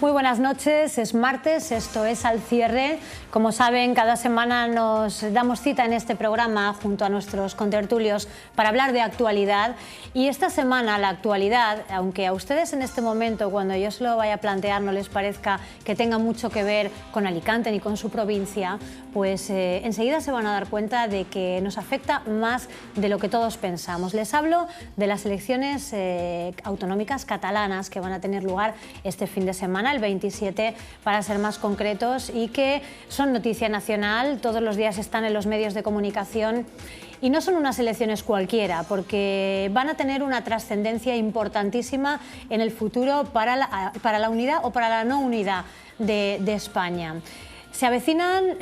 Muy buenas noches, es martes, esto es Al Cierre. Como saben, cada semana nos damos cita en este programa junto a nuestros contertulios para hablar de actualidad. Y esta semana la actualidad, aunque a ustedes en este momento, cuando yo se lo vaya a plantear, no les parezca que tenga mucho que ver con Alicante ni con su provincia, pues enseguida se van a dar cuenta de que nos afecta más de lo que todos pensamos. Les hablo de las elecciones autonómicas catalanas que van a tener lugar este fin de semana, el 27 para ser más concretos, y que son noticia nacional, todos los días están en los medios de comunicación. Y no son unas elecciones cualquiera, porque van a tener una trascendencia importantísima en el futuro para la unidad o para la no unidad de España. Se avecinan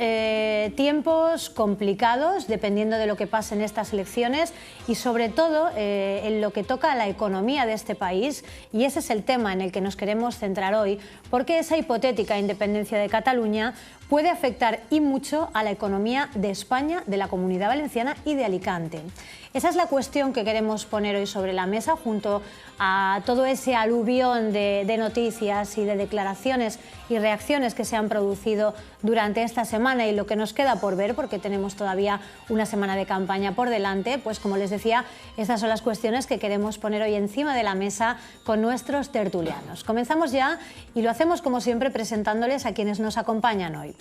tiempos complicados dependiendo de lo que pase en estas elecciones y sobre todo en lo que toca a la economía de este país, y ese es el tema en el que nos queremos centrar hoy, porque esa hipotética independencia de Cataluña puede afectar y mucho a la economía de España, de la Comunidad Valenciana y de Alicante. Esa es la cuestión que queremos poner hoy sobre la mesa, junto a todo ese aluvión de noticias y de declaraciones y reacciones que se han producido durante esta semana y lo que nos queda por ver, porque tenemos todavía una semana de campaña por delante. Pues como les decía, estas son las cuestiones que queremos poner hoy encima de la mesa con nuestros tertulianos. Comenzamos ya y lo hacemos como siempre presentándoles a quienes nos acompañan hoy.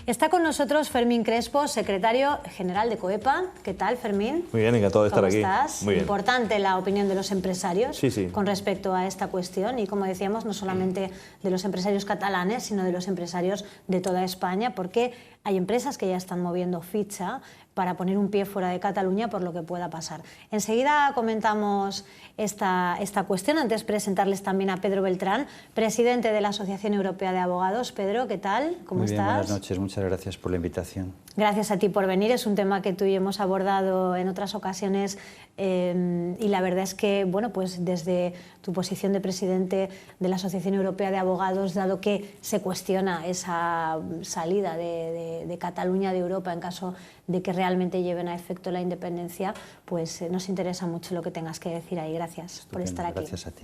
Está con nosotros Fermín Crespo, secretario general de COEPA. ¿Qué tal, Fermín? Muy bien, encantado de estar aquí. ¿Cómo estás? Muy bien. Importante la opinión de los empresarios sí. con respecto a esta cuestión y, como decíamos, no solamente de los empresarios catalanes, sino de los empresarios de toda España, porque hay empresas que ya están moviendo ficha para poner un pie fuera de Cataluña por lo que pueda pasar. Enseguida comentamos esta cuestión. Antes presentarles también a Pedro Beltrán, presidente de la Asociación Europea de Abogados. Pedro, ¿qué tal? ¿Cómo estás? Buenas noches, muchas gracias por la invitación. Gracias a ti por venir, es un tema que tú y yo hemos abordado en otras ocasiones y la verdad es que, bueno, pues desde tu posición de presidente de la Asociación Europea de Abogados, dado que se cuestiona esa salida de Cataluña de Europa en caso de que realmente lleven a efecto la independencia, pues nos interesa mucho lo que tengas que decir ahí. Gracias Estupendo, por estar aquí. Gracias a ti.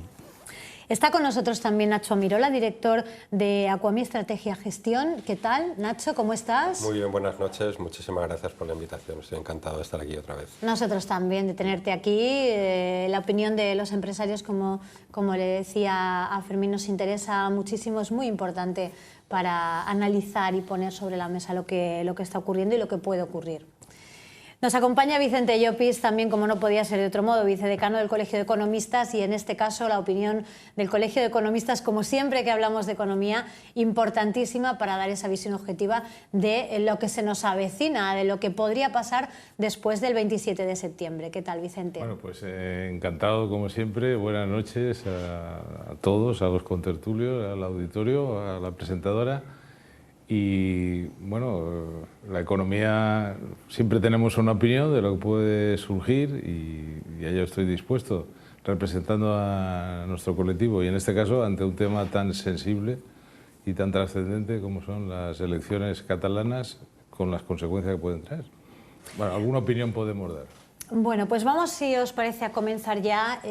Está con nosotros también Nacho Amirola, director de Aquami Estrategia Gestión. ¿Qué tal, Nacho? ¿Cómo estás? Muy bien, buenas noches. Muchísimas gracias por la invitación. Estoy encantado de estar aquí otra vez. Nosotros también, de tenerte aquí. La opinión de los empresarios, como le decía a Fermín, nos interesa muchísimo. Es muy importante para analizar y poner sobre la mesa lo que está ocurriendo y lo que puede ocurrir. Nos acompaña Vicente Llopis, también, como no podía ser de otro modo, vicedecano del Colegio de Economistas, y en este caso la opinión del Colegio de Economistas, como siempre que hablamos de economía, importantísima para dar esa visión objetiva de lo que se nos avecina, de lo que podría pasar después del 27 de septiembre. ¿Qué tal, Vicente? Bueno, pues encantado, como siempre. Buenas noches a todos, a los contertulios, al auditorio, a la presentadora. Y bueno, la economía, siempre tenemos una opinión de lo que puede surgir y a ello estoy dispuesto, representando a nuestro colectivo y en este caso ante un tema tan sensible y tan trascendente como son las elecciones catalanas, con las consecuencias que pueden traer. Bueno, alguna opinión podemos dar. Bueno, pues vamos, si os parece, a comenzar ya.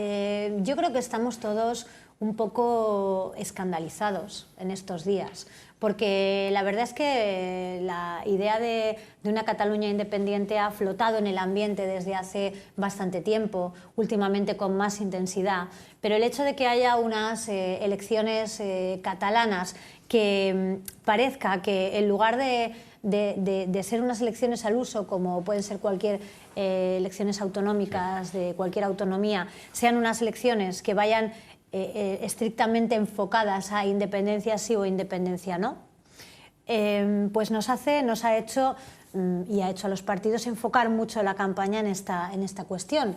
Yo creo que estamos todos un poco escandalizados en estos días, porque la verdad es que la idea de una Cataluña independiente ha flotado en el ambiente desde hace bastante tiempo, últimamente con más intensidad, pero el hecho de que haya unas elecciones catalanas que parezca que en lugar de ser unas elecciones al uso, como pueden ser cualquier elecciones autonómicas de cualquier autonomía, sean unas elecciones que vayan estrictamente enfocadas a independencia sí o independencia no, pues nos ha hecho y ha hecho a los partidos enfocar mucho la campaña en esta cuestión.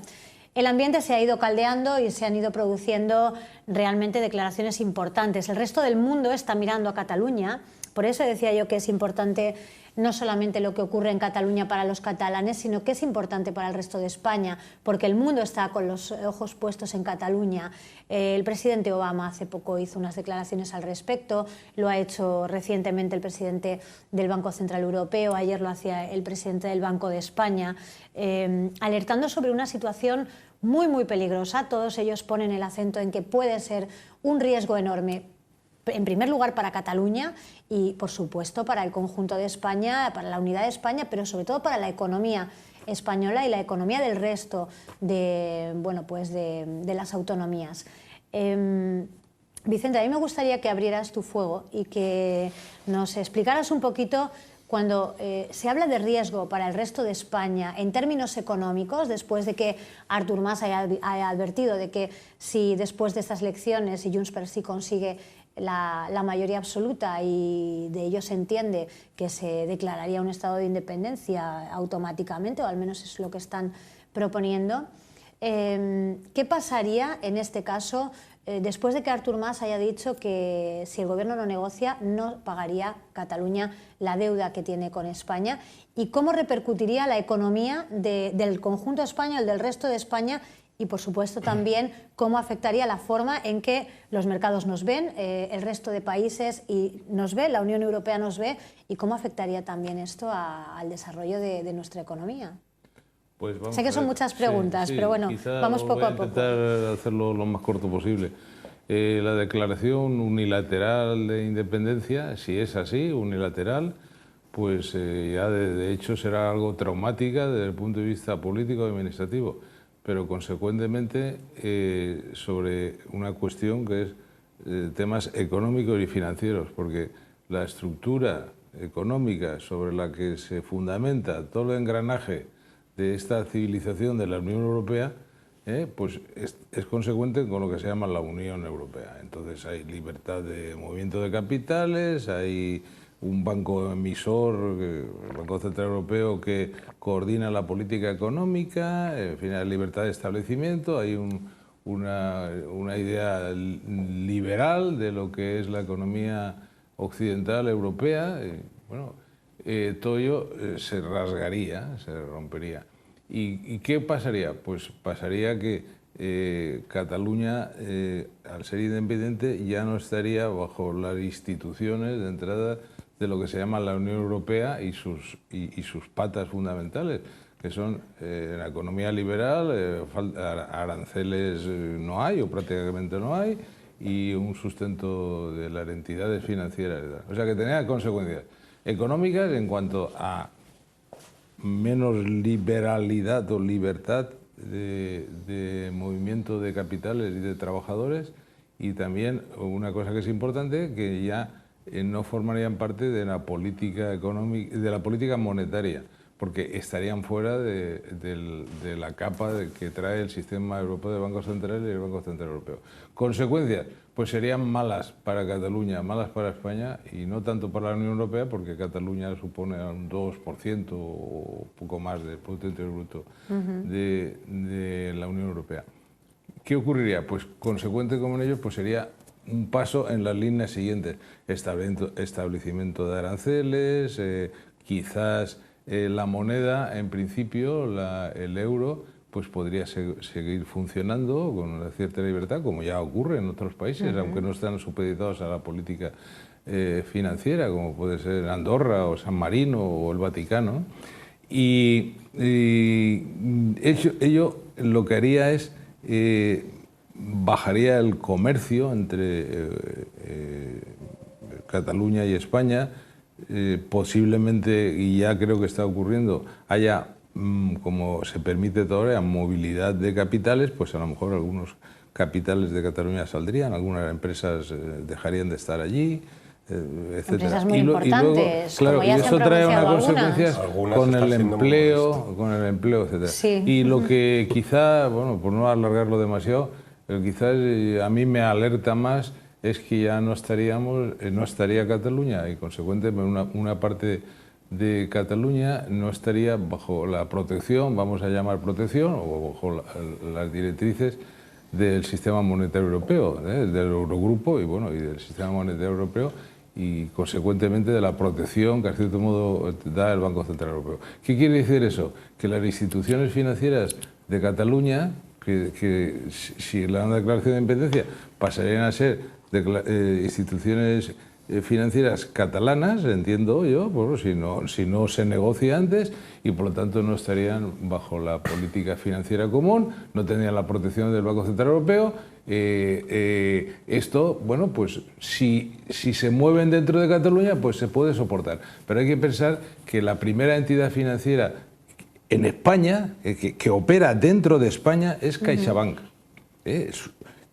El ambiente se ha ido caldeando y se han ido produciendo realmente declaraciones importantes. El resto del mundo está mirando a Cataluña, por eso decía yo que es importante no solamente lo que ocurre en Cataluña para los catalanes, sino que es importante para el resto de España, porque el mundo está con los ojos puestos en Cataluña. El presidente Obama hace poco hizo unas declaraciones al respecto, lo ha hecho recientemente el presidente del Banco Central Europeo, ayer lo hacía el presidente del Banco de España, alertando sobre una situación muy, muy peligrosa. Todos ellos ponen el acento en que puede ser un riesgo enorme en primer lugar para Cataluña y, por supuesto, para el conjunto de España, para la unidad de España, pero sobre todo para la economía española y la economía del resto de, bueno, pues de las autonomías. Vicente, a mí me gustaría que abrieras tu fuego y que nos explicaras un poquito cuando se habla de riesgo para el resto de España en términos económicos, después de que Artur Mas haya advertido de que si después de estas elecciones y Junts per Sí consigue la mayoría absoluta y de ello se entiende que se declararía un estado de independencia automáticamente, o al menos es lo que están proponiendo, ¿qué pasaría en este caso después de que Artur Mas haya dicho que si el gobierno no negocia no pagaría Cataluña la deuda que tiene con España? ¿Y cómo repercutiría la economía del conjunto español, del resto de España? Y, por supuesto, también cómo afectaría la forma en que los mercados nos ven, el resto de países y nos ve, la Unión Europea nos ve, y cómo afectaría también esto al desarrollo de nuestra economía. Pues sé que son muchas preguntas, pero bueno, vamos poco a poco. Voy a intentar hacerlo lo más corto posible. La declaración unilateral de independencia, si es así, unilateral, pues ya de hecho será algo traumática desde el punto de vista político y administrativo, pero consecuentemente sobre una cuestión que es temas económicos y financieros, porque la estructura económica sobre la que se fundamenta todo el engranaje de esta civilización de la Unión Europea, pues es consecuente con lo que se llama la Unión Europea. Entonces hay libertad de movimiento de capitales, hay un banco emisor, el Banco Central Europeo, que coordina la política económica, en fin, hay libertad de establecimiento, hay una idea liberal de lo que es la economía occidental europea. Bueno, todo ello se rasgaría, se rompería. ¿Y qué pasaría? Pues pasaría que Cataluña, al ser independiente, ya no estaría bajo las instituciones de entrada de lo que se llama la Unión Europea y sus patas fundamentales, que son la economía liberal, aranceles no hay o prácticamente no hay, y un sustento de las entidades financieras. O sea que tenía consecuencias económicas en cuanto a menos liberalidad o libertad de movimiento de capitales y de trabajadores, y también una cosa que es importante, que ya no formarían parte de la política económica, de la política monetaria, porque estarían fuera de la capa que trae el sistema europeo de bancos centrales y el Banco Central Europeo. Consecuencias, pues serían malas para Cataluña, malas para España, y no tanto para la Unión Europea, porque Cataluña supone un 2% o poco más del Producto Interior Bruto de la Unión Europea. ¿Qué ocurriría? Pues consecuente con ello, pues sería un paso en las líneas siguientes: establecimiento de aranceles, quizás la moneda, en principio, el euro, pues podría seguir funcionando con una cierta libertad, como ya ocurre en otros países, aunque no están supeditados a la política financiera, como puede ser Andorra o San Marino o el Vaticano. Y ello lo que haría es bajaría el comercio entre Cataluña y España. Posiblemente, y ya creo que está ocurriendo, haya, como se permite todavía, movilidad de capitales, pues a lo mejor algunos capitales de Cataluña saldrían, algunas empresas dejarían de estar allí, etcétera. Empresas muy importantes, claro, como ya y se eso han trae unas pronunciado consecuencias con el empleo, etcétera. Sí. Y lo que quizá, bueno, por no alargarlo demasiado, quizás a mí me alerta más es que ya no estaría Cataluña, y consecuentemente una parte de Cataluña no estaría bajo la protección, vamos a llamar protección, o bajo las directrices del sistema monetario europeo, del Eurogrupo y del sistema monetario europeo, y consecuentemente de la protección que a cierto modo da el Banco Central Europeo. ¿Qué quiere decir eso? Que las instituciones financieras de Cataluña, que si la declaración de independencia pasarían a ser instituciones financieras catalanas, entiendo yo, pues, si no se negocia antes, y por lo tanto no estarían bajo la política financiera común, no tendrían la protección del Banco Central Europeo. Esto, bueno, pues si se mueven dentro de Cataluña, pues se puede soportar. Pero hay que pensar que la primera entidad financiera en España, que opera dentro de España, es CaixaBank.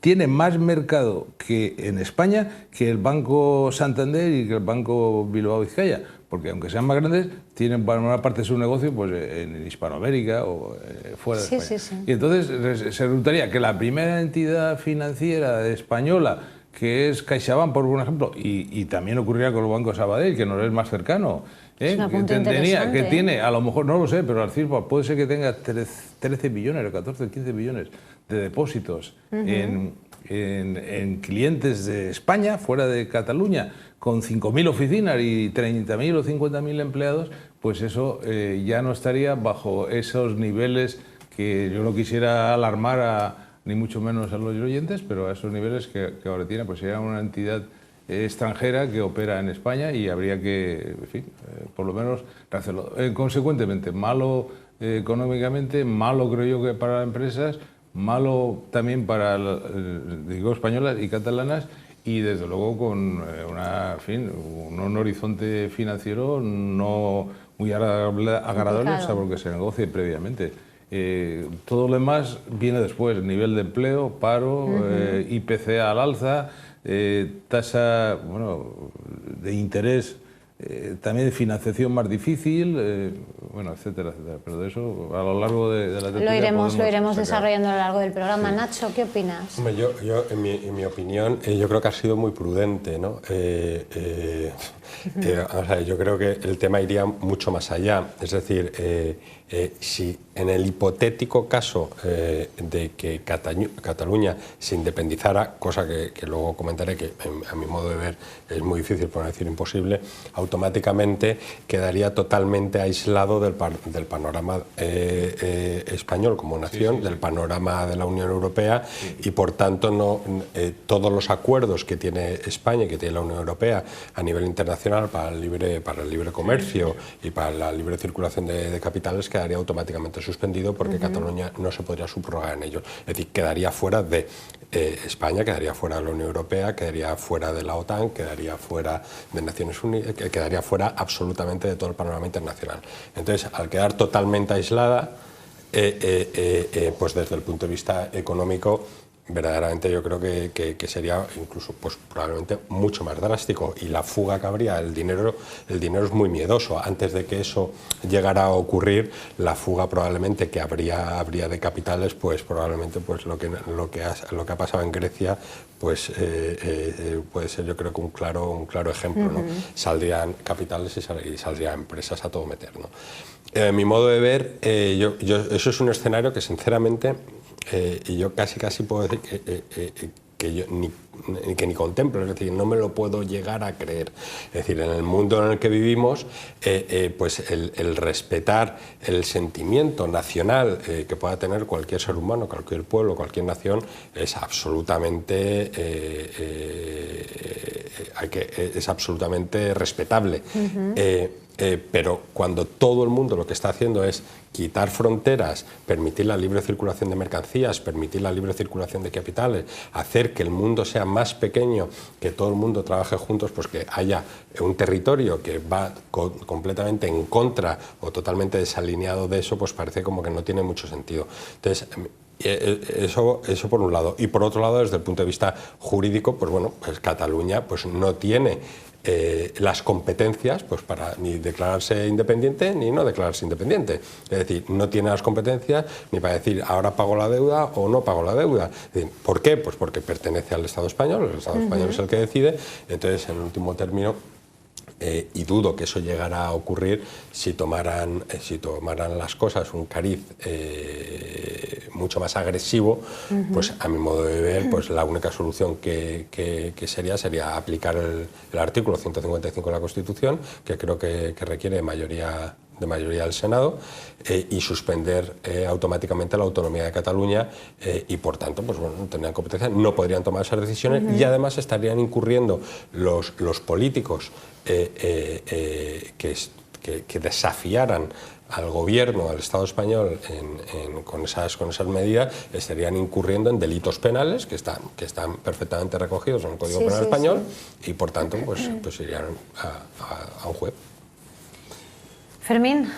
Tiene más mercado que en España que el Banco Santander y que el Banco Bilbao Vizcaya, porque aunque sean más grandes, tienen buena parte de su negocio pues, en Hispanoamérica o fuera de España. Sí. Y entonces se resultaría que la primera entidad financiera española, que es CaixaBank, por ejemplo, y también ocurriría con el Banco Sabadell, que nos es más cercano, que tiene, a lo mejor, no lo sé, pero Arcilpa puede ser que tenga 13 billones o 14 15 billones de depósitos en clientes de España, fuera de Cataluña, con 5.000 oficinas y 30.000 o 50.000 empleados, pues eso ya no estaría bajo esos niveles que yo no quisiera alarmar ni mucho menos a los oyentes, pero a esos niveles que ahora tiene, pues sería una entidad extranjera que opera en España y habría que, en fin, por lo menos hacerlo. Consecuentemente, malo económicamente, malo creo yo que para las empresas, malo también para, digo, españolas y catalanas, y desde luego con un horizonte financiero no muy agradable, salvo que se negocie previamente. Todo lo demás viene después, nivel de empleo, paro, IPC al alza, tasa de interés, también de financiación más difícil, etcétera, etcétera. Pero de eso a lo largo de la tertulia lo iremos desarrollando a lo largo del programa. Sí. Nacho, ¿qué opinas? Hombre, yo en mi opinión, yo creo que ha sido muy prudente, ¿no? Yo creo que el tema iría mucho más allá. Es decir, si en el hipotético caso de que Cataluña se independizara, cosa que luego comentaré que a mi modo de ver es muy difícil, por no decir imposible, automáticamente quedaría totalmente aislado del panorama español como nación, del panorama de la Unión Europea, y por tanto todos los acuerdos que tiene España y que tiene la Unión Europea a nivel internacional para el libre comercio y para la libre circulación de capitales quedaría automáticamente suspendido, porque Cataluña no se podría subrogar en ellos. Es decir, quedaría fuera de España, quedaría fuera de la Unión Europea, quedaría fuera de la OTAN, quedaría fuera de Naciones Unidas, quedaría fuera absolutamente de todo el panorama internacional. Entonces, al quedar totalmente aislada, pues desde el punto de vista económico, verdaderamente yo creo que sería incluso pues probablemente mucho más drástico, y la fuga que habría, el dinero es muy miedoso. Antes de que eso llegara a ocurrir, la fuga probablemente que habría de capitales, pues probablemente pues lo que ha pasado en Grecia, pues puede ser, yo creo que un claro ejemplo, ¿no? Saldrían capitales y saldrían empresas a todo meter, ¿no? Mi modo de ver, eso es un escenario que sinceramente y yo casi puedo decir que yo ni contemplo, es decir, no me lo puedo llegar a creer. Es decir, en el mundo en el que vivimos, pues el respetar el sentimiento nacional que pueda tener cualquier ser humano, cualquier pueblo, cualquier nación, es absolutamente respetable. Pero cuando todo el mundo lo que está haciendo es quitar fronteras, permitir la libre circulación de mercancías, permitir la libre circulación de capitales, hacer que el mundo sea más pequeño, que todo el mundo trabaje juntos, pues que haya un territorio que va completamente en contra o totalmente desalineado de eso, pues parece como que no tiene mucho sentido. Entonces, eso por un lado. Y por otro lado, desde el punto de vista jurídico, pues bueno, pues Cataluña pues no tiene las competencias pues para ni declararse independiente ni no declararse independiente. Es decir, no tiene las competencias ni para decir ahora pago la deuda o no pago la deuda. Es decir, ¿por qué? Pues porque pertenece al Estado español, el Estado español es el que decide. Entonces, en último término, y dudo que eso llegara a ocurrir si tomaran las cosas un cariz mucho más agresivo, pues a mi modo de ver, pues la única solución que sería aplicar el artículo 155 de la Constitución, que creo que requiere mayoría mayoría del Senado y suspender automáticamente la autonomía de Cataluña y por tanto pues bueno, no tendrían competencia, no podrían tomar esas decisiones y además estarían incurriendo los políticos que desafiaran al gobierno, al Estado español con esas medidas, estarían incurriendo en delitos penales que están perfectamente recogidos en el Código Penal español y por tanto pues irían a un juez. Fermín.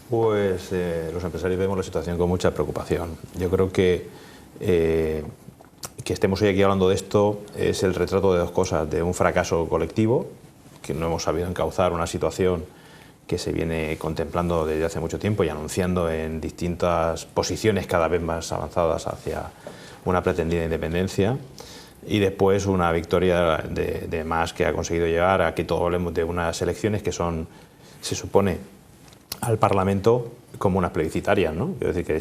Pues los empresarios vemos la situación con mucha preocupación. Yo creo que estemos hoy aquí hablando de esto es el retrato de dos cosas: de un fracaso colectivo, que no hemos sabido encauzar una situación que se viene contemplando desde hace mucho tiempo y anunciando en distintas posiciones cada vez más avanzadas hacia una pretendida independencia, y después una victoria de más que ha conseguido llegar a que todos hablemos de unas elecciones que son, se supone, al Parlamento como unas plebiscitarias, ¿no? Quiero decir que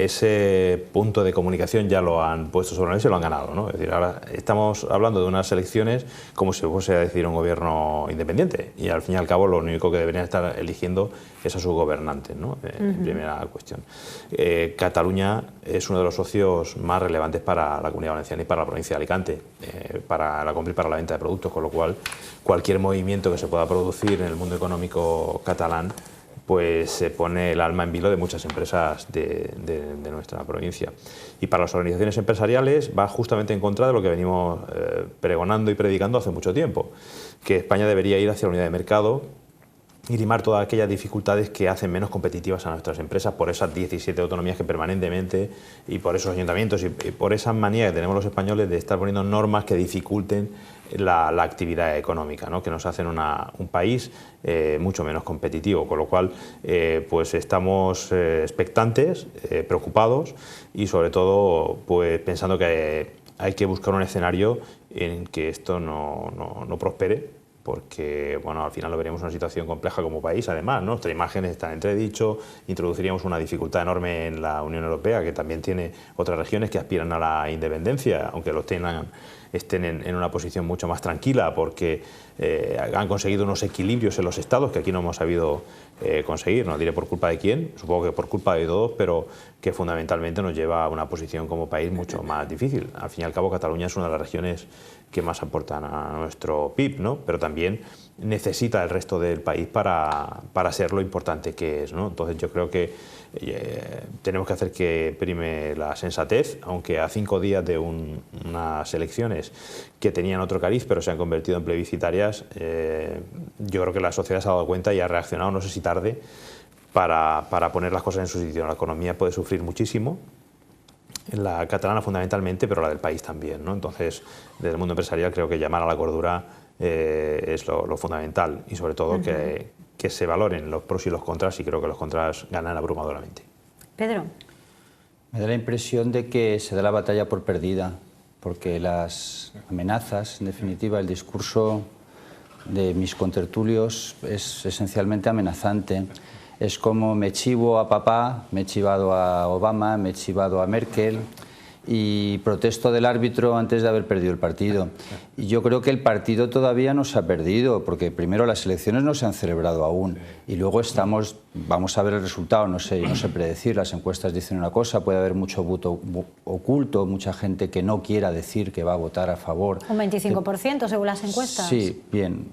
ese punto de comunicación ya lo han puesto sobre la mesa y lo han ganado, ¿no? Es decir, ahora estamos hablando de unas elecciones como si fuese a decir un gobierno independiente y al fin y al cabo lo único que deberían estar eligiendo es a sus gobernantes, ¿no? Primera cuestión. Cataluña es uno de los socios más relevantes para la Comunidad Valenciana y para la provincia de Alicante, para la compra y para la venta de productos, con lo cual cualquier movimiento que se pueda producir en el mundo económico catalán pues se pone el alma en vilo de muchas empresas de nuestra provincia. Y para las organizaciones empresariales va justamente en contra de lo que venimos pregonando y predicando hace mucho tiempo, que España debería ir hacia la unidad de mercado y limar todas aquellas dificultades que hacen menos competitivas a nuestras empresas por esas 17 autonomías que permanentemente, y por esos ayuntamientos y por esa manía que tenemos los españoles de estar poniendo normas que dificulten la actividad económica, ¿no? Que nos hacen un país mucho menos competitivo, con lo cual pues estamos expectantes, preocupados y sobre todo pues pensando que hay que buscar un escenario en que esto no prospere, porque bueno, al final lo veremos una situación compleja como país. Además, ¿no? Nuestra imagen está en entredicho, introduciríamos una dificultad enorme en la Unión Europea, que también tiene otras regiones que aspiran a la independencia, aunque estén en una posición mucho más tranquila, porque han conseguido unos equilibrios en los estados que aquí no hemos sabido conseguir. No diré por culpa de quién, supongo que por culpa de todos, pero que fundamentalmente nos lleva a una posición como país mucho más difícil. Al fin y al cabo, Cataluña es una de las regiones que más aportan a nuestro PIB, ¿no? Pero también necesita el resto del país para ser lo importante que es, ¿no? Entonces yo creo que tenemos que hacer que prime la sensatez, aunque a 5 días de unas elecciones que tenían otro cariz pero se han convertido en plebiscitarias, yo creo que la sociedad se ha dado cuenta y ha reaccionado, no sé si tarde, para poner las cosas en su sitio. La economía puede sufrir muchísimo, la catalana fundamentalmente, pero la del país también, ¿no? Entonces, desde el mundo empresarial creo que llamar a la cordura es lo fundamental y sobre todo que se valoren los pros y los contras, y creo que los contras ganan abrumadoramente. Pedro. Me da la impresión de que se da la batalla por perdida, porque las amenazas, en definitiva, el discurso de mis contertulios es esencialmente amenazante. Es como me chivo a papá, me he chivado a Obama, me he chivado a Merkel y protesto del árbitro antes de haber perdido el partido. Y yo creo que el partido todavía no se ha perdido, porque primero las elecciones no se han celebrado aún y luego vamos a ver el resultado, no sé predecir, las encuestas dicen una cosa, puede haber mucho voto oculto, mucha gente que no quiera decir que va a votar a favor. Un 25% según las encuestas. Sí, bien.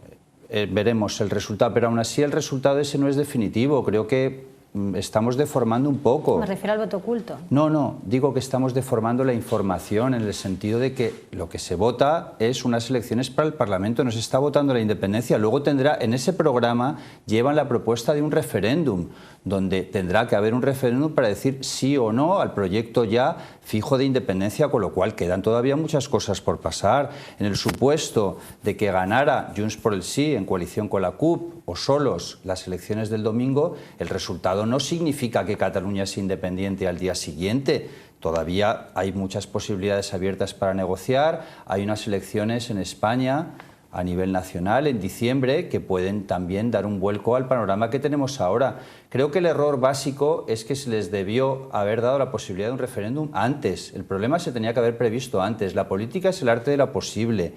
Veremos el resultado, pero aún así el resultado ese no es definitivo. Creo que estamos deformando un poco. Me refiero al voto oculto. No, digo que estamos deformando la información en el sentido de que lo que se vota es unas elecciones para el Parlamento, no se está votando la independencia. Luego en ese programa llevan la propuesta de un referéndum, donde tendrá que haber un referéndum para decir sí o no al proyecto ya fijo de independencia, con lo cual quedan todavía muchas cosas por pasar. En el supuesto de que ganara Junts por el Sí en coalición con la CUP o solos las elecciones del domingo, el resultado no significa que Cataluña sea independiente al día siguiente. Todavía hay muchas posibilidades abiertas para negociar. Hay unas elecciones en España a nivel nacional en diciembre que pueden también dar un vuelco al panorama que tenemos ahora. Creo que el error básico es que se les debió haber dado la posibilidad de un referéndum antes. El problema se tenía que haber previsto antes. La política es el arte de lo posible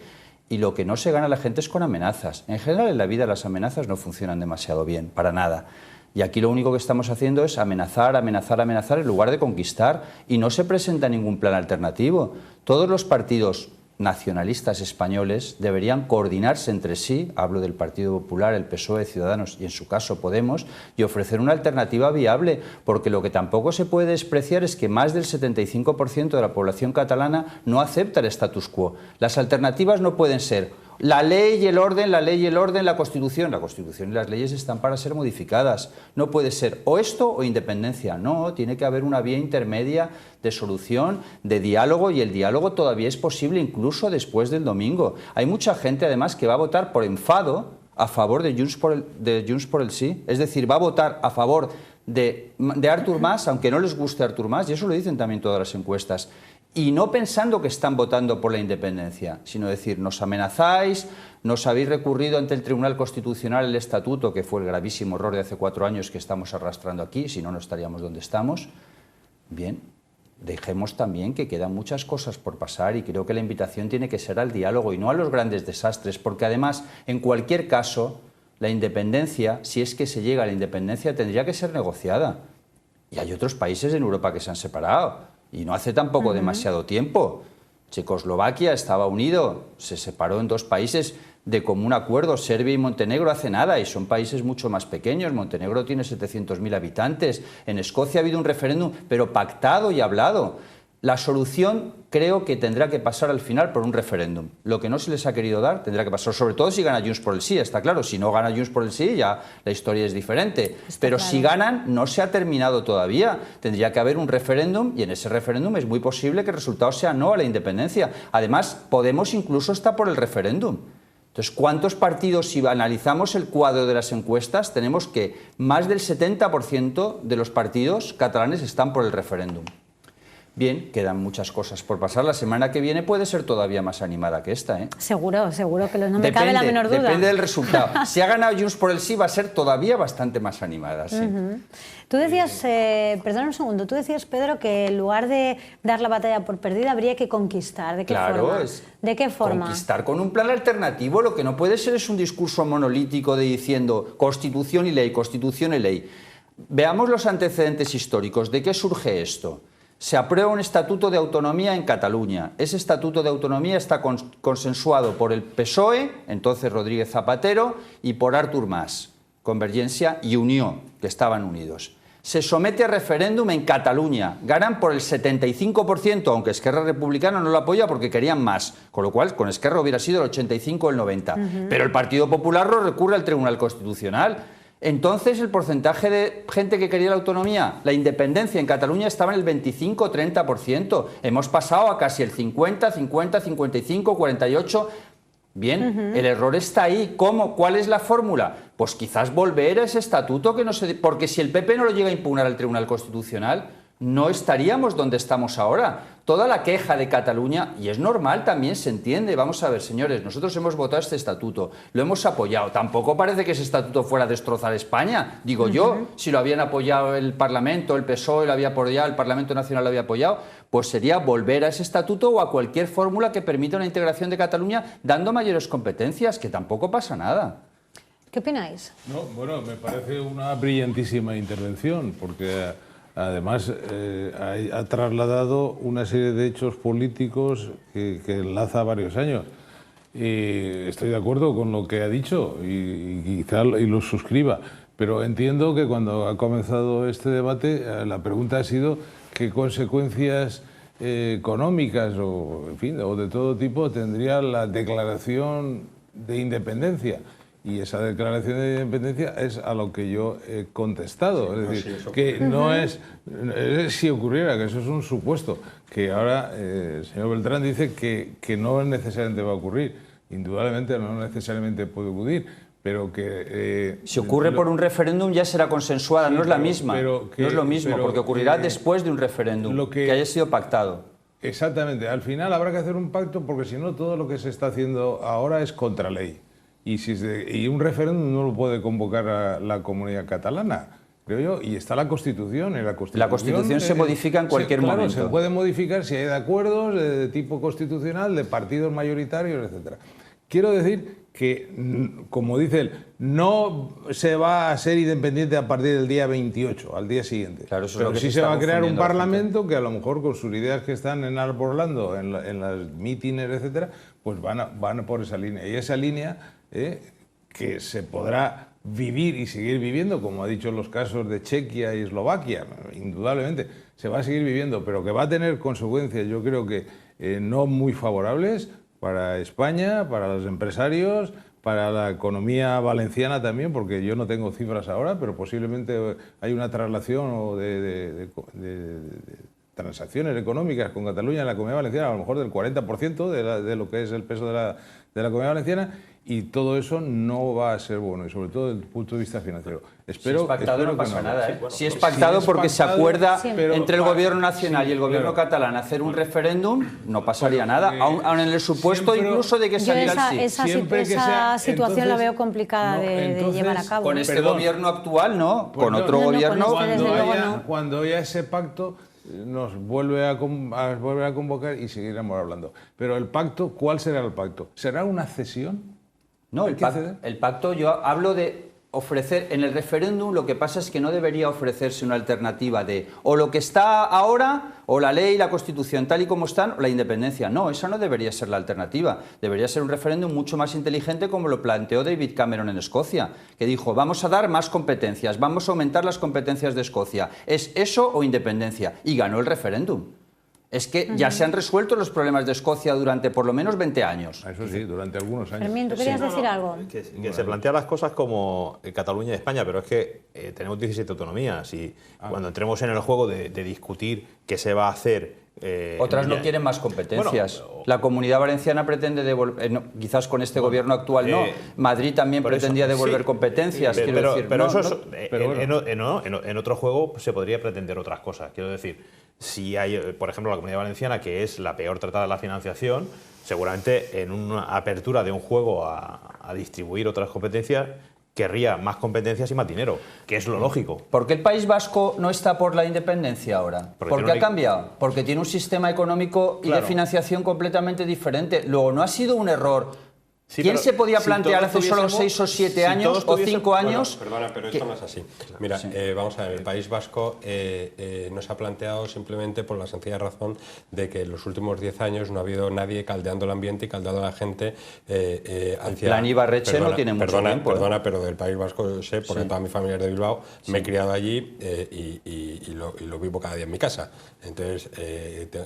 y lo que no se gana la gente es con amenazas. En general en la vida las amenazas no funcionan demasiado bien, para nada. Y aquí lo único que estamos haciendo es amenazar, amenazar, amenazar en lugar de conquistar, y no se presenta ningún plan alternativo. Todos los partidos nacionalistas españoles deberían coordinarse entre sí, hablo del Partido Popular, el PSOE, Ciudadanos y en su caso Podemos, y ofrecer una alternativa viable, porque lo que tampoco se puede despreciar es que más del 75% de la población catalana no acepta el status quo. Las alternativas no pueden ser la ley y el orden, la ley y el orden, la Constitución. La Constitución y las leyes están para ser modificadas. No puede ser o esto o independencia. No, tiene que haber una vía intermedia de solución, de diálogo, y el diálogo todavía es posible incluso después del domingo. Hay mucha gente además que va a votar por enfado a favor de Junts por el Sí. Es decir, va a votar a favor de Artur Mas, aunque no les guste Artur Mas, y eso lo dicen también todas las encuestas. Y no pensando que están votando por la independencia, sino decir, nos amenazáis, nos habéis recurrido ante el Tribunal Constitucional el Estatuto, que fue el gravísimo error de hace 4 años que estamos arrastrando aquí, si no, no estaríamos donde estamos. Bien, dejemos también que quedan muchas cosas por pasar, y creo que la invitación tiene que ser al diálogo y no a los grandes desastres, porque además, en cualquier caso, la independencia, si es que se llega a la independencia, tendría que ser negociada. Y hay otros países en Europa que se han separado. Y no hace tampoco demasiado tiempo. Checoslovaquia estaba unido, se separó en 2 países de común acuerdo, Serbia y Montenegro hace nada, y son países mucho más pequeños. Montenegro tiene 700.000 habitantes, en Escocia ha habido un referéndum, pero pactado y hablado. La solución creo que tendrá que pasar al final por un referéndum. Lo que no se les ha querido dar tendrá que pasar, sobre todo si gana Junts por el Sí, está claro. Si no gana Junts por el Sí, ya la historia es diferente. Pero claro, si ganan, no se ha terminado todavía. Tendría que haber un referéndum, y en ese referéndum es muy posible que el resultado sea no a la independencia. Además, Podemos incluso está por el referéndum. Entonces, ¿cuántos partidos? Si analizamos el cuadro de las encuestas, tenemos que más del 70% de los partidos catalanes están por el referéndum. Bien, quedan muchas cosas por pasar. La semana que viene puede ser todavía más animada que esta, ¿eh? Seguro, seguro que no me cabe la menor duda. Depende del resultado. Si ha ganado Junts por el Sí, va a ser todavía bastante más animada, sí. Tú decías, perdona un segundo, tú decías, Pedro, que en lugar de dar la batalla por perdida habría que conquistar. ¿De qué forma? ¿De qué forma? Conquistar con un plan alternativo. Lo que no puede ser es un discurso monolítico de diciendo Constitución y ley, Constitución y ley. Veamos los antecedentes históricos. ¿De qué surge esto? Se aprueba un estatuto de autonomía en Cataluña. Ese estatuto de autonomía está consensuado por el PSOE, entonces Rodríguez Zapatero, y por Artur Mas, Convergencia y Unió, que estaban unidos. Se somete a referéndum en Cataluña. Ganan por el 75%, aunque Esquerra Republicana no lo apoya porque querían más, con lo cual con Esquerra hubiera sido el 85 o el 90. Pero el Partido Popular lo recurre al Tribunal Constitucional. Entonces el porcentaje de gente que quería la autonomía, la independencia en Cataluña estaba en el 25-30%. Hemos pasado a casi el 50, 50, 55, 48. Bien, el error está ahí. ¿Cómo? ¿Cuál es la fórmula? Pues quizás volver a ese estatuto que no se... Porque si el PP no lo llega a impugnar al Tribunal Constitucional, no estaríamos donde estamos ahora. Toda la queja de Cataluña, y es normal, también se entiende. Vamos a ver, señores, nosotros hemos votado este estatuto, lo hemos apoyado. Tampoco parece que ese estatuto fuera a destrozar España. Digo yo, si lo habían apoyado el Parlamento, el PSOE lo había apoyado, el Parlamento Nacional lo había apoyado, pues sería volver a ese estatuto o a cualquier fórmula que permita una integración de Cataluña dando mayores competencias, que tampoco pasa nada. ¿Qué opináis? No, bueno, me parece una brillantísima intervención, porque además ha trasladado una serie de hechos políticos que enlaza varios años. Y estoy de acuerdo con lo que ha dicho y quizá lo suscriba, pero entiendo que cuando ha comenzado este debate la pregunta ha sido qué consecuencias económicas o, en fin, o de todo tipo tendría la declaración de independencia. Y esa declaración de independencia es a lo que yo he contestado. Sí, es decir, sí, que no es si ocurriera, que eso es un supuesto. Que ahora el señor Beltrán dice que no necesariamente va a ocurrir. Indudablemente no necesariamente puede ocurrir, pero que... si ocurre por un referéndum ya será consensuada, sí, no es la misma. No es lo mismo, porque ocurrirá después de un referéndum que haya sido pactado. Exactamente. Al final habrá que hacer un pacto, porque si no todo lo que se está haciendo ahora es contra ley. Y un referéndum no lo puede convocar a la comunidad catalana, creo yo, y está la Constitución. La Constitución se modifica en cualquier momento. Se puede modificar si hay de acuerdos de tipo constitucional, de partidos mayoritarios, etc. quiero decir que, como dice él, no se va a ser independiente a partir del día 28, al día siguiente. Claro, eso es pero lo que sí se se va está a crear un confundiendo la parlamento que a lo mejor con sus ideas que están enarbolando en las mítines, etcétera, pues van por esa línea. Y esa línea que se podrá vivir y seguir viviendo, como ha dicho en los casos de Chequia y Eslovaquia, indudablemente se va a seguir viviendo, pero que va a tener consecuencias, yo creo que no muy favorables para España, para los empresarios, para la economía valenciana también, porque yo no tengo cifras ahora, pero posiblemente hay una traslación o de transacciones económicas con Cataluña en la Comunidad Valenciana, a lo mejor del 40% de lo que es el peso de la Comunidad Valenciana, y todo eso no va a ser bueno, y sobre todo desde el punto de vista financiero. Espero, si es pactado no pasa nada, ¿eh? Bueno, si es pactado porque se acuerda entre el gobierno nacional y el gobierno catalán hacer un referéndum, no pasaría nada, aun en el supuesto incluso de que saliera el sí. Esa situación la veo complicada de llevar a cabo. Con este gobierno actual, ¿no? Pues con otro gobierno... Cuando haya ese pacto, nos vuelve a convocar y seguiremos hablando. Pero el pacto, ¿cuál será el pacto? ¿Será una cesión? No, el pacto, yo hablo de ofrecer, en el referéndum lo que pasa es que no debería ofrecerse una alternativa de o lo que está ahora, o la ley, la Constitución tal y como están, o la independencia. No, esa no debería ser la alternativa. Debería ser un referéndum mucho más inteligente como lo planteó David Cameron en Escocia, que dijo, vamos a dar más competencias, vamos a aumentar las competencias de Escocia. ¿Es eso o independencia? Y ganó el referéndum. Es que ya se han resuelto los problemas de Escocia durante por lo menos 20 años. Eso sí, durante algunos años. Fermín, ¿tú querías decir algo? Que se plantean las cosas como Cataluña y España, pero es que tenemos 17 autonomías y cuando entremos en el juego de discutir qué se va a hacer... Otras no quieren más competencias. Bueno, la Comunidad Valenciana pretende devolver, quizás con este gobierno actual no, Madrid también pretendía devolver competencias, quiero decir. Pero en otro juego se podría pretender otras cosas, quiero decir. Si hay, por ejemplo, la Comunidad Valenciana, que es la peor tratada de la financiación, seguramente en una apertura de un juego a distribuir otras competencias, querría más competencias y más dinero, que es lo lógico. ¿Por qué el País Vasco no está por la independencia ahora? ¿Por qué ha cambiado? Porque tiene un sistema económico y de financiación completamente diferente. Luego, ¿no ha sido un error? Sí, ¿quién se podía plantear hace solo 6 o 7 años o 5 años? Bueno, perdona, pero esto no es así. Mira, vamos a ver, el País Vasco no se ha planteado simplemente por la sencilla razón de que en los últimos 10 años no ha habido nadie caldeando el ambiente y caldeando a la gente hacia... El plan Ibarretxe no tiene mucho tiempo. Perdona, pero del País Vasco sé, porque toda mi familia es de Bilbao, me he criado allí y lo vivo cada día en mi casa. Entonces,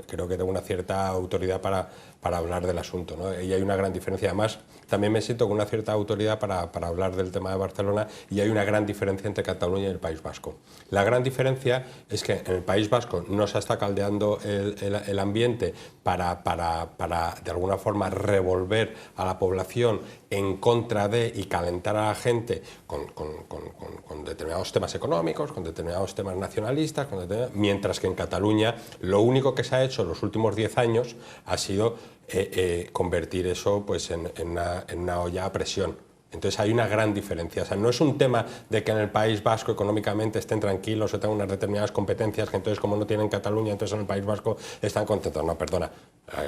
creo que tengo una cierta autoridad para hablar del asunto, ¿no? Y hay una gran diferencia. Además, también me siento con una cierta autoridad para hablar del tema de Barcelona, y hay una gran diferencia entre Cataluña y el País Vasco. La gran diferencia es que en el País Vasco no se está caldeando el ambiente para de alguna forma revolver a la población en contra de y calentar a la gente con determinados temas económicos, con determinados temas nacionalistas, mientras que en Cataluña lo único que se ha hecho en los últimos 10 años ha sido convertir eso pues, en una olla a presión. Entonces hay una gran diferencia. O sea, no es un tema de que en el País Vasco económicamente estén tranquilos o tengan unas determinadas competencias que entonces como no tienen Cataluña, entonces en el País Vasco están contentos. No, perdona.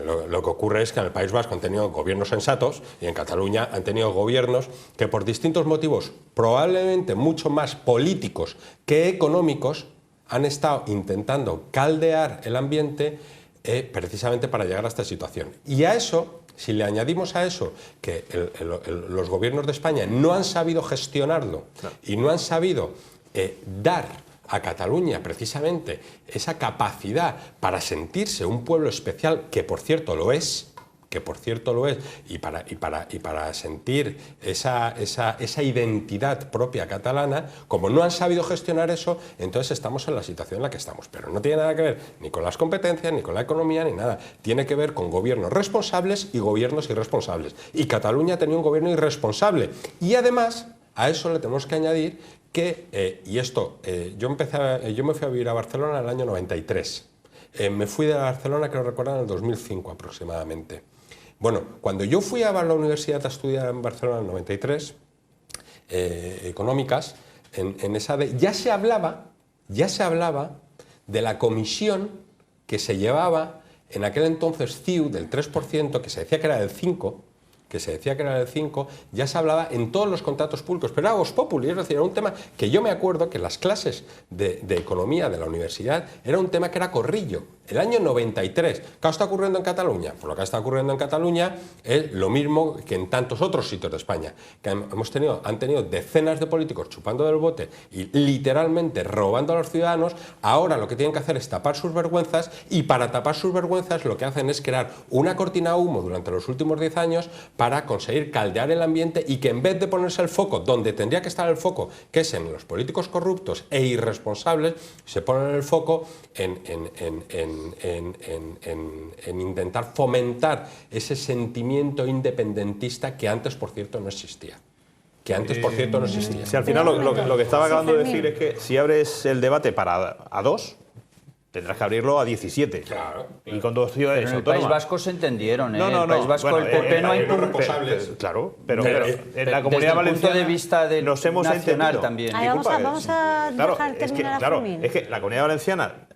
Lo que ocurre es que en el País Vasco han tenido gobiernos sensatos y en Cataluña han tenido gobiernos que por distintos motivos, probablemente mucho más políticos que económicos, han estado intentando caldear el ambiente precisamente para llegar a esta situación. Y a eso, si le añadimos a eso que los gobiernos de España no han sabido gestionarlo y no han sabido dar a Cataluña precisamente esa capacidad para sentirse un pueblo especial, que por cierto lo es, y para sentir esa identidad propia catalana, como no han sabido gestionar eso, entonces estamos en la situación en la que estamos. Pero no tiene nada que ver ni con las competencias, ni con la economía, ni nada. Tiene que ver con gobiernos responsables y gobiernos irresponsables. Y Cataluña ha tenido un gobierno irresponsable. Y además, a eso le tenemos que añadir que, yo me fui a vivir a Barcelona en el año 93. Me fui de Barcelona, creo recordar, en el 2005 aproximadamente. Bueno, cuando yo fui a la universidad a estudiar en Barcelona en el 93, económicas, ya se hablaba de la comisión que se llevaba en aquel entonces CIU del 3%, que se decía que era del 5%, que se decía que era el 5, ya se hablaba en todos los contratos públicos, pero era vox populi, es decir, era un tema que yo me acuerdo que las clases de economía de la universidad era un tema que era corrillo. El año 93, ¿qué está ocurriendo en Cataluña? Pues lo que está ocurriendo en Cataluña es lo mismo que en tantos otros sitios de España, que han tenido decenas de políticos chupando del bote y literalmente robando a los ciudadanos. Ahora lo que tienen que hacer es tapar sus vergüenzas, y para tapar sus vergüenzas lo que hacen es crear una cortina de humo durante los últimos 10 años para conseguir caldear el ambiente, y que en vez de ponerse el foco donde tendría que estar el foco, que es en los políticos corruptos e irresponsables, se ponen el foco en intentar fomentar ese sentimiento independentista que antes, por cierto, no existía. Si al final lo que estaba acabando de decir es que si abres el debate a 2, tendrás que abrirlo a 17. Claro. Y con 2 ciudades Pero en el autónomas. País Vasco se entendieron, ¿eh? No, En el País Vasco el PP no hay Claro, pero en la Comunidad desde el Valenciana punto de vista nos hemos nacional entendido. también. Ay, vamos a dejar terminar a Fermín. Es que la Comunidad Valenciana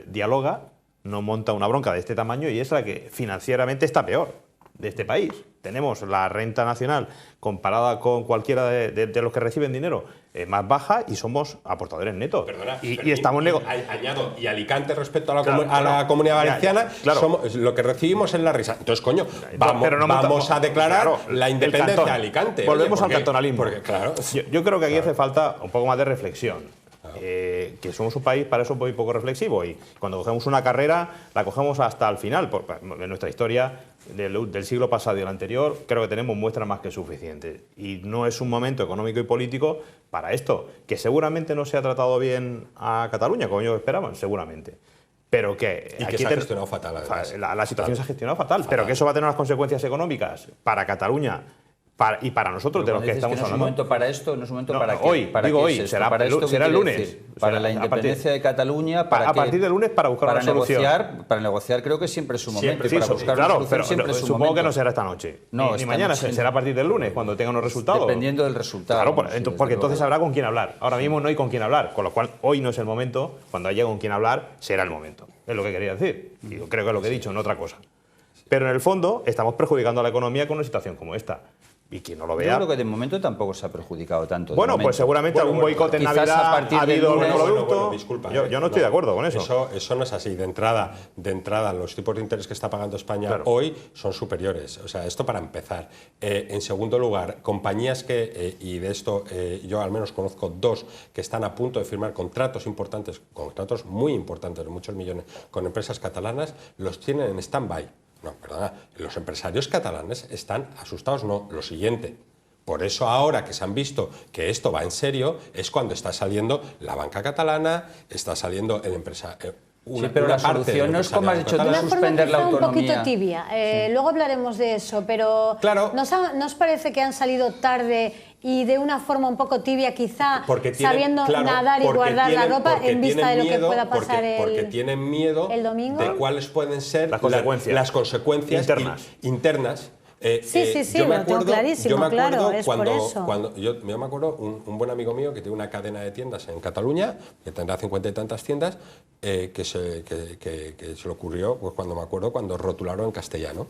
dialoga, no monta una bronca de este tamaño, y es la que financieramente está peor de este país. Tenemos la renta nacional comparada con cualquiera de los que reciben dinero más baja, y somos aportadores netos. Perdona, y estamos añado, y Alicante respecto a la Comunidad Valenciana, lo que recibimos es la risa. Entonces, coño, vamos a declarar la independencia de Alicante. Volvemos al cantonalismo. Porque, claro, yo creo que aquí hace falta un poco más de reflexión. Que somos un país para eso muy poco reflexivo, y cuando cogemos una carrera la cogemos hasta el final. En nuestra historia del siglo pasado y el anterior creo que tenemos muestras más que suficientes, y no es un momento económico y político para esto, que seguramente no se ha tratado bien a Cataluña como ellos esperaban, seguramente. Pero que y que se ha gestionado fatal. La situación se ha gestionado fatal, pero que eso va a tener unas consecuencias económicas para Cataluña y para nosotros, de los que estamos hablando. No es un momento para esto, no es un momento para qué. Hoy, ¿Para digo qué hoy, es esto? será el lunes. Para la independencia de Cataluña, a partir del lunes, para buscar una solución. Para negociar creo que siempre es un momento. Sí, y para buscar una solución siempre es un supongo momento. que no será esta noche. No, ni mañana, será a partir del lunes, cuando tenga unos resultados. Dependiendo del resultado. Claro, porque entonces habrá con quién hablar. Ahora mismo no hay con quién hablar, con lo cual hoy no es el momento. Cuando haya con quién hablar, será el momento. Es lo que quería decir. Y creo que es lo que he dicho, no otra cosa. Pero en el fondo estamos perjudicando a la economía con una situación como esta. Y quien no lo vea... Yo creo que de momento tampoco se ha perjudicado tanto. Bueno, pues seguramente algún boicot en Navidad ha habido algún producto. Disculpa, yo no estoy de acuerdo con eso. Eso no es así. De entrada, los tipos de interés que está pagando España hoy son superiores. O sea, esto para empezar. En segundo lugar, compañías y de esto yo al menos conozco 2 que están a punto de firmar contratos muy importantes, de muchos millones, con empresas catalanas, los tienen en stand-by. No, perdona, los empresarios catalanes están asustados, no, lo siguiente. Por eso ahora que se han visto que esto va en serio, es cuando está saliendo la banca catalana, está saliendo el empresario... Sí, pero la solución no es, como has dicho tú, suspender la autonomía. Un poquito tibia. Luego hablaremos de eso, pero claro. ¿nos parece que han salido tarde y de una forma un poco tibia, quizá sabiendo nadar y guardar la ropa en vista de lo que pueda pasar porque tienen miedo el domingo? De cuáles pueden ser las consecuencias internas. Yo me acuerdo, clarísimo, claro, es por eso. Yo me acuerdo un buen amigo mío que tiene una cadena de tiendas en Cataluña, que tendrá 50 y tantas tiendas, que se le ocurrió, pues cuando rotularon en castellano.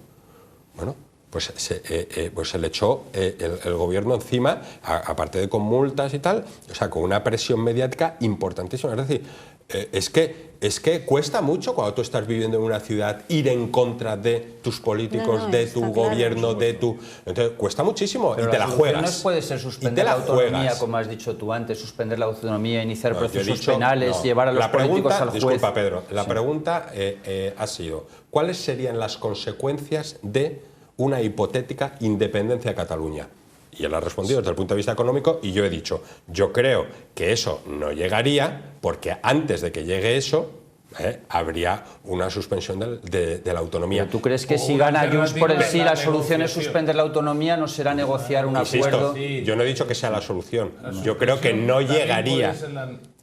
Bueno, pues se le echó el gobierno encima, aparte de con multas y tal, o sea, con una presión mediática importantísima. Es decir, es que cuesta mucho cuando tú estás viviendo en una ciudad ir en contra de tus políticos, de tu gobierno, Entonces cuesta muchísimo. Pero y te la juegas. No puede ser suspender la autonomía, como has dicho tú antes, suspender la autonomía, iniciar procesos penales, llevar a los políticos al juez. Disculpa, Pedro, la pregunta ha sido, ¿cuáles serían las consecuencias de una hipotética independencia de Cataluña? Y él ha respondido desde el punto de vista económico, y yo he dicho, yo creo que eso no llegaría, porque antes de que llegue eso, habría una suspensión de la autonomía. ¿Pero tú crees que si gana Junts por el sí, la solución es suspender la autonomía, no será negociar un acuerdo? Yo no he dicho que sea la solución, yo creo que no llegaría.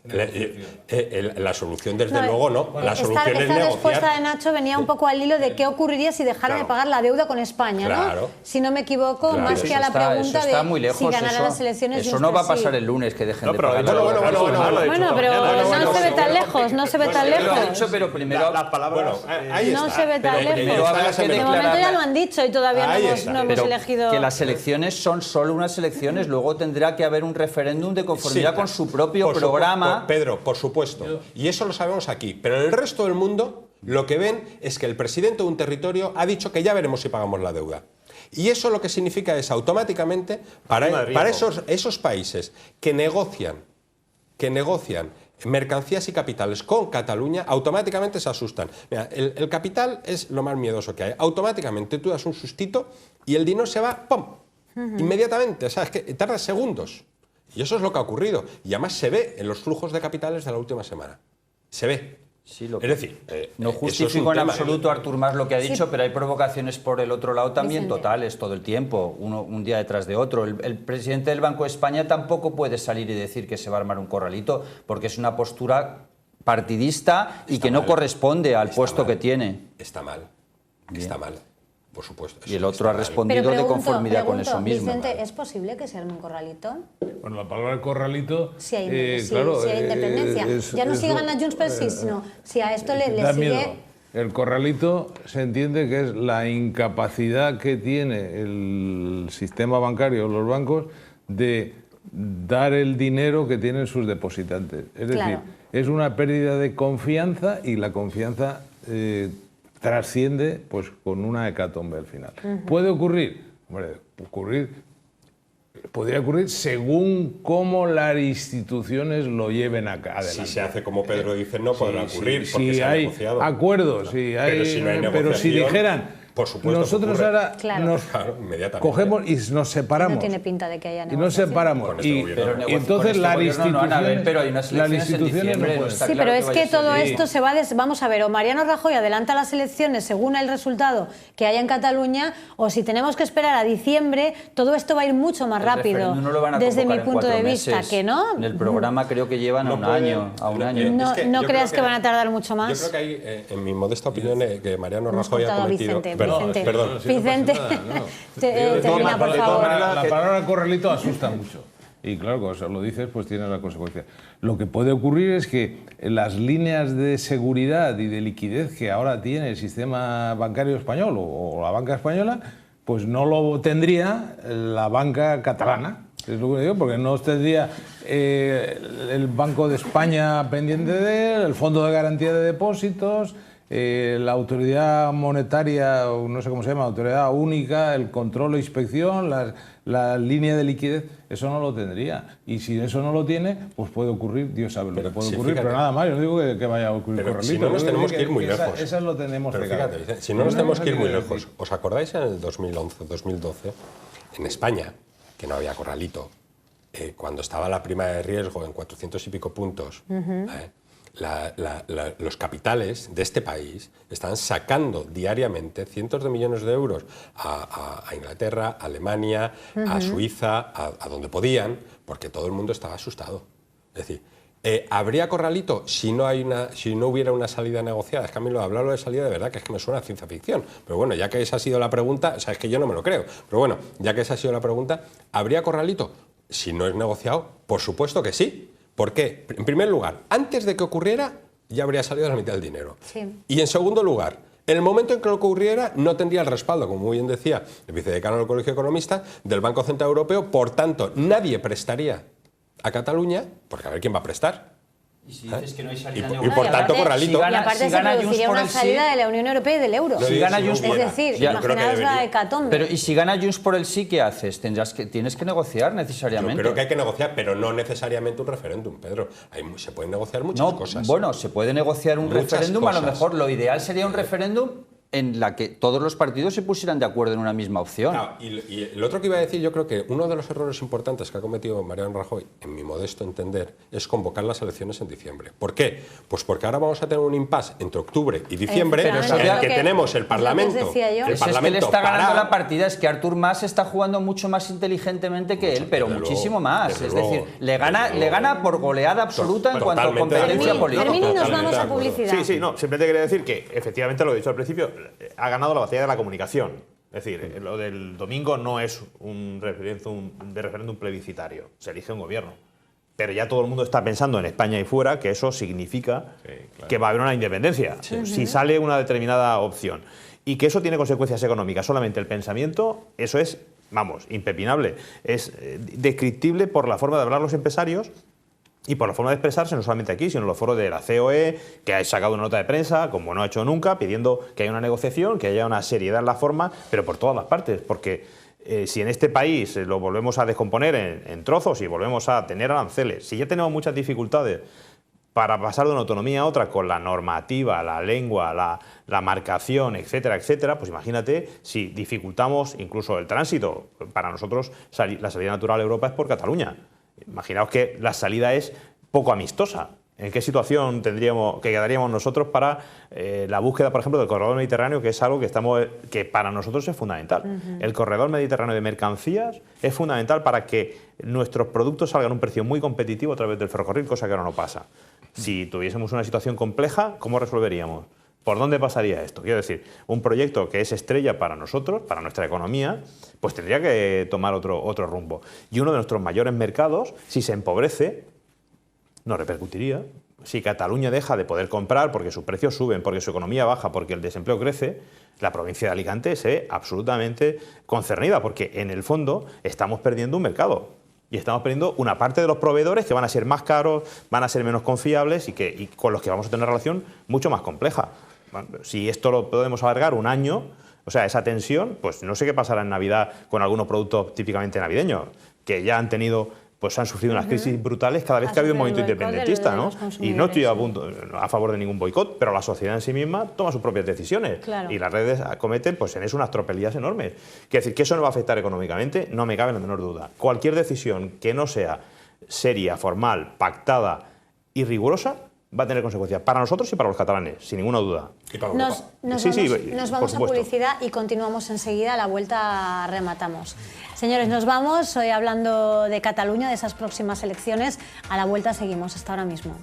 La solución, desde luego, no. La solución es esta negociar. respuesta de Nacho venía un poco al hilo de qué ocurriría si dejaran de pagar la deuda con España, ¿no? Claro. Si no me equivoco, más que a la pregunta está muy de lejos, si ganaran las elecciones. Eso no va a pasar el lunes, que dejen de pagar. Bueno, pero no se ve tan lejos, no se ve tan lejos. Pero primero las palabras. Ahí no está. se ve tan lejos. De momento ya lo han dicho y todavía no hemos elegido. Que las elecciones son solo unas elecciones, luego tendrá que haber un referéndum de conformidad con su propio programa. Pedro, por supuesto. Y eso lo sabemos aquí. Pero en el resto del mundo lo que ven es que el presidente de un territorio ha dicho que ya veremos si pagamos la deuda. Y eso lo que significa es automáticamente para esos países que negocian mercancías y capitales con Cataluña, automáticamente se asustan. Mira, el capital es lo más miedoso que hay. Automáticamente tú das un sustito y el dinero se va, ¡pum!, inmediatamente. O sea, es que tarda segundos. Y eso es lo que ha ocurrido. Y además se ve en los flujos de capitales de la última semana. Se ve. Sí, es decir, no justifico en absoluto, Artur Mas, lo que ha dicho, pero hay provocaciones por el otro lado también totales todo el tiempo, un día detrás de otro. El presidente del Banco de España tampoco puede salir y decir que se va a armar un corralito, porque es una postura partidista y que no corresponde al puesto que tiene. Está mal. Está mal. Por supuesto. Y el otro ha respondido de conformidad con eso mismo. Vicente, ¿es posible que se arme un corralito? Bueno, la palabra corralito... Si hay independencia. Ya no si gana Junts pel Sí, sino si a esto le sigue... El corralito se entiende que es la incapacidad que tiene el sistema bancario, los bancos, de dar el dinero que tienen sus depositantes. Es decir, es una pérdida de confianza y la confianza... trasciende pues con una hecatombe al final. ¿Puede ocurrir? Hombre, podría ocurrir según cómo las instituciones lo lleven adelante. Si se hace como Pedro dice, no podrá ocurrir, porque si se ha hay negociado. Acuerdos, pero si dijeran... Por supuesto, nosotros ahora nos cogemos y nos separamos. No tiene pinta de que haya negociación. Y nos separamos. Y entonces las instituciones no pueden. Sí, pero es que todo esto se va... Vamos a ver, o Mariano Rajoy adelanta las elecciones según el resultado que haya en Cataluña, o si tenemos que esperar a diciembre, todo esto va a ir mucho más rápido. Desde mi punto de vista, que no. En el programa creo que llevan a un año. No creas que van a tardar mucho más. Yo creo que hay, en mi modesta opinión, que Mariano Rajoy ha cometido... Perdón. Vicente, termina, por favor. La palabra corralito asusta mucho. Y claro, cuando lo dices, pues tiene la consecuencia. Lo que puede ocurrir es que las líneas de seguridad y de liquidez que ahora tiene el sistema bancario español o la banca española, pues no lo tendría la banca catalana. Es lo que digo, porque no tendría el Banco de España pendiente de él, el Fondo de Garantía de Depósitos... la autoridad monetaria, no sé cómo se llama, autoridad única, el control e inspección, la línea de liquidez, eso no lo tendría. Y si eso no lo tiene, pues puede ocurrir, Dios sabe lo que puede ocurrir, pero nada más, yo no digo que vaya a ocurrir corralito. Si no nos tenemos que ir muy lejos. Esas lo tenemos que fíjate, si no nos tenemos que ir muy lejos. ¿Os acordáis en el 2011, 2012, en España, que no había corralito, cuando estaba la prima de riesgo en 400 y pico puntos, los capitales de este país están sacando diariamente cientos de millones de euros a Inglaterra, a Alemania, a Suiza, a donde podían, porque todo el mundo estaba asustado. Es decir, ¿habría corralito si no hubiera una salida negociada? Es que a mí hablarlo de salida de verdad que es que me suena a ciencia ficción. Pero bueno, ya que esa ha sido la pregunta, o sea, es que yo no me lo creo. Pero bueno, ya que esa ha sido la pregunta, ¿habría corralito? Si no es negociado, por supuesto que sí. ¿Por qué? En primer lugar, antes de que ocurriera, ya habría salido la mitad del dinero. Sí. Y en segundo lugar, en el momento en que lo ocurriera, no tendría el respaldo, como muy bien decía el vicedecano del Colegio de Economistas, del Banco Central Europeo. Por tanto, nadie prestaría a Cataluña, porque a ver quién va a prestar. Y si dices que no hay salida y por tanto, corralito. Y aparte se produciría una salida de la Unión Europea y del euro. Si gana Junts es decir, imaginaos la hecatombe. Pero ¿y si gana Junts por el sí, qué haces? Tienes que negociar necesariamente. Yo creo que hay que negociar, pero no necesariamente un referéndum, Pedro. Se pueden negociar muchas cosas. Bueno, se puede negociar un referéndum, a lo mejor lo ideal sería un referéndum en la que todos los partidos se pusieran de acuerdo en una misma opción. Claro, y lo otro que iba a decir, yo creo que uno de los errores importantes que ha cometido Mariano Rajoy, en mi modesto entender, es convocar las elecciones en diciembre. ¿Por qué? Pues porque ahora vamos a tener un impasse entre octubre y diciembre, en el que tenemos el Parlamento. Es que le está ganando la partida, es que Artur Mas está jugando mucho más inteligentemente que él, pero muchísimo más. Es decir, le gana por goleada absoluta en cuanto a competencia política. Termino y nos vamos a publicidad. Sí, no, simplemente quería decir que efectivamente lo he dicho al principio, ha ganado la batalla de la comunicación. Es decir, lo del domingo no es un referéndum plebiscitario, se elige un gobierno. Pero ya todo el mundo está pensando en España y fuera que eso significa que va a haber una independencia, si sale una determinada opción. Y que eso tiene consecuencias económicas. Solamente el pensamiento, eso es, vamos, impepinable. Es descriptible por la forma de hablar los empresarios y por la forma de expresarse, no solamente aquí, sino en los foros de la COE, que ha sacado una nota de prensa, como no ha hecho nunca, pidiendo que haya una negociación, que haya una seriedad en la forma, pero por todas las partes, porque si en este país lo volvemos a descomponer en trozos y volvemos a tener aranceles, si ya tenemos muchas dificultades para pasar de una autonomía a otra con la normativa, la lengua, la marcación, etcétera, etcétera, pues imagínate si dificultamos incluso el tránsito. Para nosotros la salida natural a Europa es por Cataluña. Imaginaos que la salida es poco amistosa. ¿En qué situación quedaríamos nosotros para la búsqueda, por ejemplo, del corredor mediterráneo, que es algo que para nosotros es fundamental? El corredor mediterráneo de mercancías es fundamental para que nuestros productos salgan a un precio muy competitivo a través del ferrocarril, cosa que ahora no pasa. Si tuviésemos una situación compleja, ¿cómo resolveríamos? ¿Por dónde pasaría esto? Quiero decir, un proyecto que es estrella para nosotros, para nuestra economía, pues tendría que tomar otro rumbo. Y uno de nuestros mayores mercados, si se empobrece, no repercutiría. Si Cataluña deja de poder comprar porque sus precios suben, porque su economía baja, porque el desempleo crece, la provincia de Alicante se ve absolutamente concernida, porque en el fondo estamos perdiendo un mercado. Y estamos perdiendo una parte de los proveedores que van a ser más caros, van a ser menos confiables y con los que vamos a tener una relación mucho más compleja. Bueno, si esto lo podemos alargar un año, o sea, esa tensión, pues no sé qué pasará en Navidad con algunos productos típicamente navideños, que ya han sufrido unas crisis brutales cada vez que ha habido un movimiento independentista, ¿no? Y no estoy a favor de ningún boicot, pero la sociedad en sí misma toma sus propias decisiones. Claro. Y las redes cometen, pues en eso, unas tropelías enormes. Quiere decir que eso no va a afectar económicamente, no me cabe la menor duda. Cualquier decisión que no sea seria, formal, pactada y rigurosa va a tener consecuencias para nosotros y para los catalanes, sin ninguna duda. Y para nos vamos a publicidad y continuamos enseguida. A la vuelta rematamos. Señores, nos vamos hoy hablando de Cataluña, de esas próximas elecciones. A la vuelta seguimos. Hasta ahora mismo.